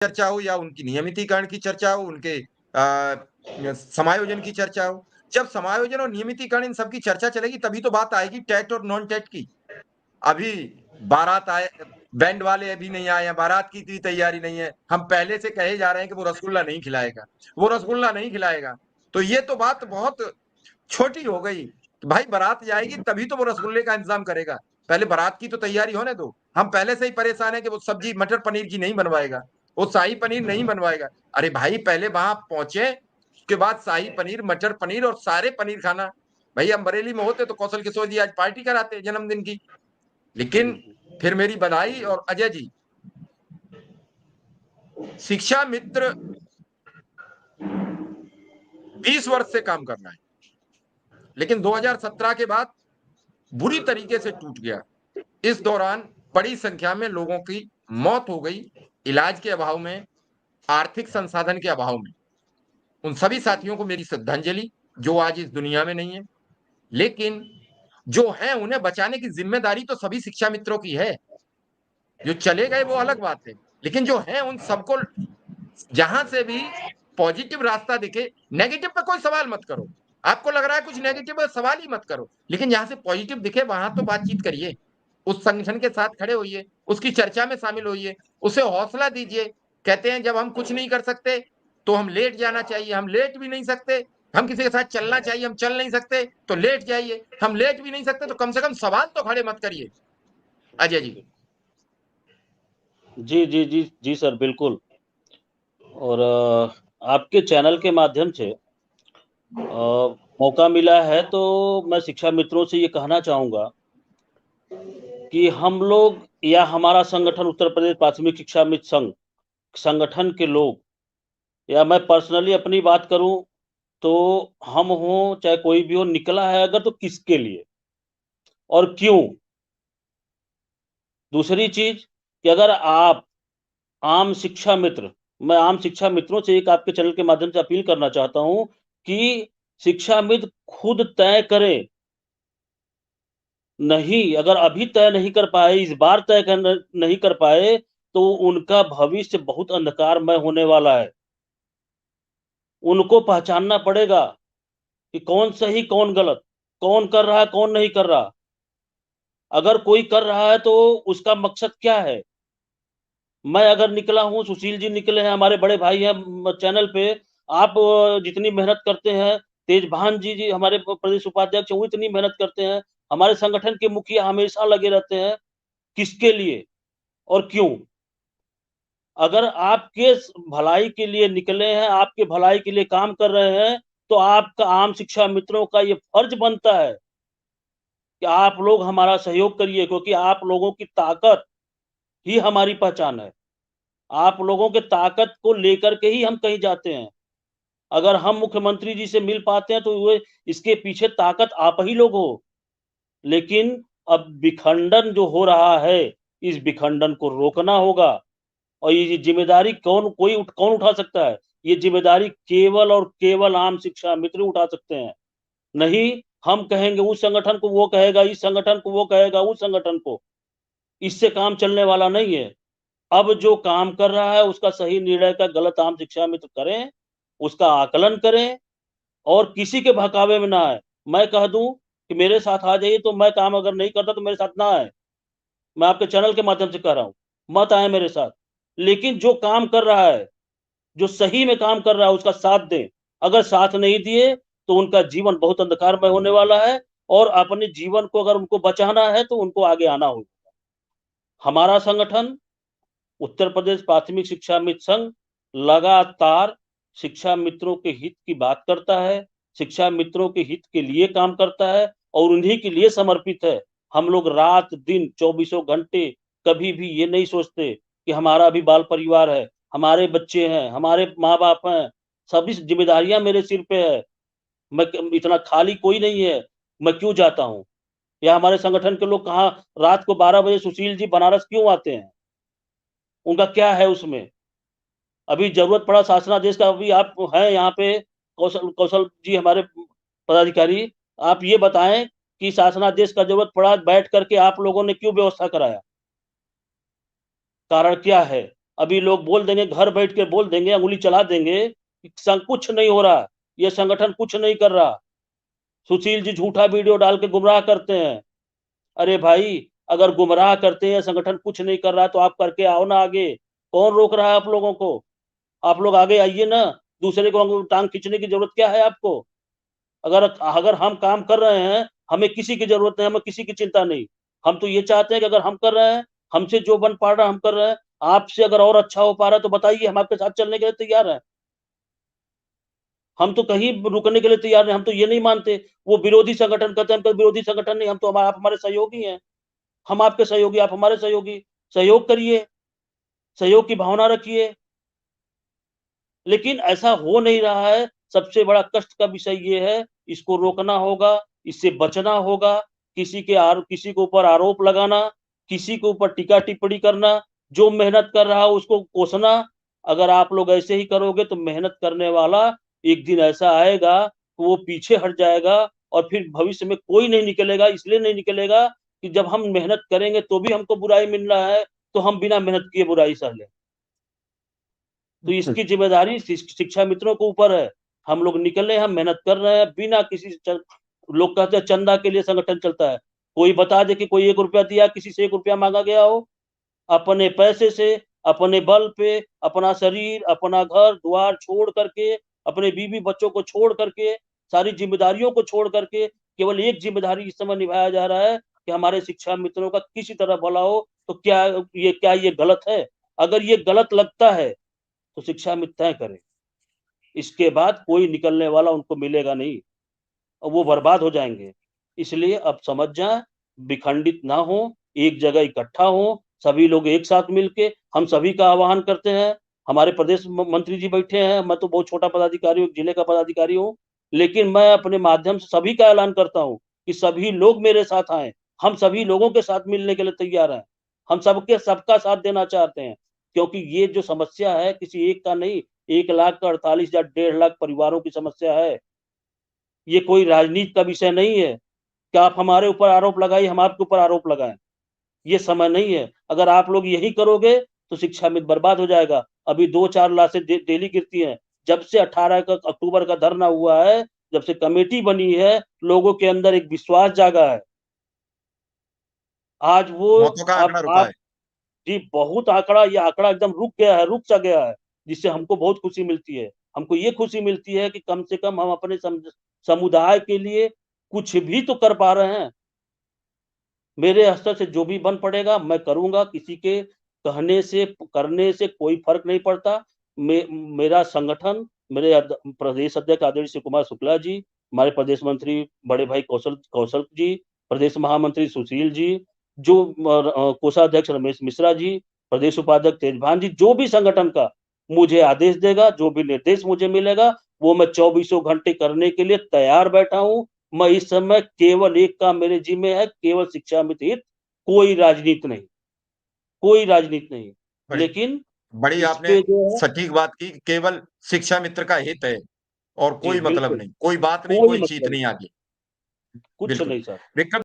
चर्चा हो या उनकी नियमितीकरण की चर्चा हो, उनके समायोजन की चर्चा हो। जब समायोजन और नियमितीकरण इन सब की चर्चा चलेगी तभी तो बात आएगी टेट और नॉन टेट की। अभी बारात आए, बैंड वाले अभी नहीं आए हैं, बारात की इतनी तैयारी नहीं है। हम पहले से कहे जा रहे हैं कि वो रसगुल्ला नहीं खिलाएगा, वो रसगुल्ला नहीं खिलाएगा। तो ये तो बात बहुत छोटी हो गई। भाई बारात जाएगी तभी तो वो रसगुल्ले का इंतजाम करेगा। पहले बारात की तो तैयारी होने दो। हम पहले से ही परेशान है कि वो सब्जी मटर पनीर की नहीं बनवाएगा, वो शाही पनीर नहीं बनवाएगा। अरे भाई पहले वहां पहुंचे, उसके बाद शाही पनीर, मटर पनीर और सारे पनीर खाना। भाई हम बरेली में होते तो कौशल किशोर जी आज पार्टी कराते जन्मदिन की। लेकिन फिर मेरी बधाई और अजय जी, शिक्षा मित्र 20 वर्ष से काम कर रहा है, लेकिन 2017 के बाद बुरी तरीके से टूट गया। इस दौरान बड़ी संख्या में लोगों की मौत हो गई, इलाज के अभाव में, आर्थिक संसाधन के अभाव में। उन सभी साथियों को मेरी श्रद्धांजलि, जो आज इस दुनिया में नहीं है। लेकिन जो है उन्हें बचाने की जिम्मेदारी तो सभी शिक्षा मित्रों की है। जो चले गए वो अलग बात है, लेकिन जो है उन सबको जहां से भी पॉजिटिव रास्ता दिखे, नेगेटिव पे कोई सवाल मत करो। आपको लग रहा है कुछ नेगेटिव है, सवाल ही मत करो, लेकिन जहां से पॉजिटिव दिखे वहां तो बातचीत करिए। उस संगठन के साथ खड़े होइए, उसकी चर्चा में शामिल होइए, उसे हौसला दीजिए। कहते हैं जब हम कुछ नहीं कर सकते तो हम लेट जाना चाहिए, हम लेट भी नहीं सकते। हम किसी के साथ चलना चाहिए, हम चल नहीं सकते तो लेट जाइए। हम लेट भी नहीं सकते तो कम से कम सवाल तो खड़े मत करिए। अजय जी। जी जी जी जी सर, बिल्कुल। और आपके चैनल के माध्यम से मौका मिला है तो मैं शिक्षा मित्रों से ये कहना चाहूँगा कि हम लोग या हमारा संगठन उत्तर प्रदेश प्राथमिक शिक्षा मित्र संघ संगठन के लोग, या मैं पर्सनली अपनी बात करूं तो हम हों चाहे कोई भी हो, निकला है अगर तो किसके लिए और क्यों। दूसरी चीज कि अगर आप आम शिक्षा मित्र, मैं आम शिक्षा मित्रों से एक आपके चैनल के माध्यम से अपील करना चाहता हूं कि शिक्षा मित्र खुद तय करें। नहीं, अगर अभी तय नहीं कर पाए, इस बार तय नहीं कर पाए, तो उनका भविष्य बहुत अंधकारमय होने वाला है। उनको पहचानना पड़ेगा कि कौन सही कौन गलत, कौन कर रहा है कौन नहीं कर रहा। अगर कोई कर रहा है तो उसका मकसद क्या है। मैं अगर निकला हूं, सुशील जी निकले हैं, हमारे बड़े भाई हैं चैनल पे, आप जितनी मेहनत करते हैं, तेजभान जी हमारे प्रदेश उपाध्यक्ष, वो इतनी मेहनत करते हैं, हमारे संगठन के मुखिया हमेशा लगे रहते हैं। किसके लिए और क्यों। अगर आपके भलाई के लिए निकले हैं, आपके भलाई के लिए काम कर रहे हैं, तो आपका आम शिक्षा मित्रों का ये फर्ज बनता है कि आप लोग हमारा सहयोग करिए, क्योंकि आप लोगों की ताकत ही हमारी पहचान है। आप लोगों के ताकत को लेकर के ही हम कहीं जाते हैं। अगर हम मुख्यमंत्री जी से मिल पाते हैं तो वो इसके पीछे ताकत आप ही लोग हो। लेकिन अब विखंडन जो हो रहा है, इस विखंडन को रोकना होगा। और ये जिम्मेदारी कौन उठा सकता है। ये जिम्मेदारी केवल और केवल आम शिक्षा मित्र उठा सकते हैं। नहीं, हम कहेंगे उस संगठन को, वो कहेगा इस संगठन को, वो कहेगा उस संगठन को, इससे काम चलने वाला नहीं है। अब जो काम कर रहा है उसका सही निर्णय का गलत आम शिक्षा मित्र करें, उसका आकलन करें और किसी के बहकावे में ना आए। मैं कह दूं कि मेरे साथ आ जाइए, तो मैं काम अगर नहीं करता तो मेरे साथ ना आए। मैं आपके चैनल के माध्यम से कह रहा हूं, मत आए मेरे साथ। लेकिन जो काम कर रहा है, जो सही में काम कर रहा है, उसका साथ दें। अगर साथ नहीं दिए तो उनका जीवन बहुत अंधकारमय होने वाला है। और अपने जीवन को अगर उनको बचाना है तो उनको आगे आना होगा। हमारा संगठन उत्तर प्रदेश प्राथमिक शिक्षा मित्र संघ लगातार शिक्षा मित्रों के हित की बात करता है, शिक्षा मित्रों के हित के लिए काम करता है और उन्हीं के लिए समर्पित है। हम लोग रात दिन चौबीसों घंटे कभी भी ये नहीं सोचते कि हमारा भी बाल परिवार है, हमारे बच्चे हैं, हमारे माँ बाप हैं, सभी जिम्मेदारियां मेरे सिर पे है। मैं इतना खाली कोई नहीं है, मैं क्यों जाता हूँ। या हमारे संगठन के लोग कहाँ रात को 12 बजे सुशील जी बनारस क्यों आते हैं, उनका क्या है उसमें। अभी जरूरत पड़ा शासनादेश का, अभी आप हैं यहाँ पे, कौशल कौशल जी हमारे पदाधिकारी, आप ये बताएं कि शासनादेश का जरूरत पड़ा बैठ करके आप लोगों ने क्यों व्यवस्था कराया, कारण क्या है। अभी लोग बोल देंगे, घर बैठ के बोल देंगे, अंगुली चला देंगे कि कुछ नहीं हो रहा, ये संगठन कुछ नहीं कर रहा, सुशील जी झूठा वीडियो डाल के गुमराह करते हैं। अरे भाई, अगर गुमराह करते हैं, संगठन कुछ नहीं कर रहा तो आप करके आओ ना आगे, कौन रोक रहा है आप लोगों को? आप लोग आगे आइए ना, दूसरे को टांग खींचने की जरूरत क्या है आपको? अगर अगर हम काम कर रहे हैं, हमें किसी की जरूरत नहीं, हमें किसी की चिंता नहीं। हम तो ये चाहते हैं कि अगर हम कर रहे हैं, हमसे जो बन पा रहा है हम कर रहे हैं, आपसे अगर और अच्छा हो पा रहा है तो बताइए, हम आपके साथ चलने के लिए तैयार हैं। हम तो कहीं रुकने के लिए तैयार नहीं, हम तो ये नहीं मानते वो विरोधी संगठन कहते हैं, हम तो विरोधी संगठन नहीं, हम तो आप हमारे सहयोगी हैं, हम आपके सहयोगी, आप हमारे सहयोगी, सहयोग करिए, सहयोग की भावना रखिए। लेकिन ऐसा हो नहीं रहा है। सबसे बड़ा कष्ट का विषय ये है, इसको रोकना होगा, इससे बचना होगा। किसी के ऊपर आरोप लगाना, किसी के ऊपर टीका टिप्पणी करना, जो मेहनत कर रहा है उसको कोसना, अगर आप लोग ऐसे ही करोगे तो मेहनत करने वाला एक दिन ऐसा आएगा कि वो पीछे हट जाएगा और फिर भविष्य में कोई नहीं निकलेगा। इसलिए नहीं निकलेगा कि जब हम मेहनत करेंगे तो भी हमको बुराई मिल रहा है, तो हम बिना मेहनत किए बुराई सह लें। तो इसकी जिम्मेदारी शिक्षा मित्रों के ऊपर है। हम लोग निकले, हम मेहनत कर रहे हैं बिना किसी लोग कहते हैं चंदा के लिए संगठन चलता है। कोई बता दे कि कोई 1 रुपया दिया, किसी से 1 रुपया मांगा गया हो? अपने पैसे से, अपने बल पे, अपना शरीर, अपना घर द्वार छोड़ करके, अपने बीवी बच्चों को छोड़ करके, सारी जिम्मेदारियों को छोड़ करके केवल एक जिम्मेदारी इस समय निभाया जा रहा है कि हमारे शिक्षा मित्रों का किसी तरह भला हो। तो क्या ये गलत है? अगर ये गलत लगता है तो शिक्षा मित्र तय करें। इसके बाद कोई निकलने वाला उनको मिलेगा नहीं और वो बर्बाद हो जाएंगे। इसलिए अब समझ जाए, विखंडित ना हो, एक जगह इकट्ठा हो, सभी लोग एक साथ मिलके। हम सभी का आह्वान करते हैं। हमारे प्रदेश मंत्री जी बैठे हैं, मैं तो बहुत छोटा पदाधिकारी हूँ, जिले का पदाधिकारी हूँ, लेकिन मैं अपने माध्यम से सभी का ऐलान करता हूँ कि सभी लोग मेरे साथ आए। हम सभी लोगों के साथ मिलने के लिए तैयार हैं। हम सबका साथ देना चाहते हैं, क्योंकि ये जो समस्या है किसी एक का नहीं, 1,48,000 या 1.5 लाख परिवारों की समस्या है। ये कोई राजनीति का विषय नहीं है कि आप हमारे ऊपर आरोप लगाइए, हम आपके ऊपर आरोप लगाएं। ये समय नहीं है। अगर आप लोग यही करोगे तो शिक्षा मित्र बर्बाद हो जाएगा। अभी 2-4 लाशें डेली गिरती हैं। जब से 18 अक्टूबर का धरना हुआ है, जब से कमेटी बनी है, लोगों के अंदर एक विश्वास जागा है। आज वो मौतों का आंकड़ा रुका आप है। जी, बहुत आंकड़ा, ये आंकड़ा एकदम रुक गया है, रुक सा गया है, जिससे हमको बहुत खुशी मिलती है। हमको ये खुशी मिलती है कि कम से कम हम अपने समुदाय के लिए कुछ भी तो कर पा रहे हैं। मेरे स्तर से जो भी बन पड़ेगा मैं करूंगा। किसी के कहने से करने से कोई फर्क नहीं पड़ता। मेरा संगठन, मेरे प्रदेश अध्यक्ष आदरणीय शिव कुमार शुक्ला जी, हमारे प्रदेश मंत्री बड़े भाई कौशल कौशल जी, प्रदेश महामंत्री सुशील जी, जो कोषाध्यक्ष रमेश मिश्रा जी, प्रदेश उपाध्यक्ष तेजभान जी, जो भी संगठन का मुझे आदेश देगा, जो भी निर्देश मुझे मिलेगा, वो मैं 24 घंटे करने के लिए तैयार बैठा हूँ। मैं इस समय केवल एक काम मेरे जिम्मे है, केवल शिक्षा मित्र हित, कोई राजनीति नहीं, कोई राजनीति नहीं। बड़ी लेकिन बड़ी इस आपने पे जो है, सटीक बात की। केवल शिक्षा मित्र का हित है और जी कोई मतलब बिल्कुल, नहीं, कोई बात नहीं, कोई कोई चीत मतलब नहीं नहीं, आगे। कुछ बिल्कुल। नहीं सर। विक्रम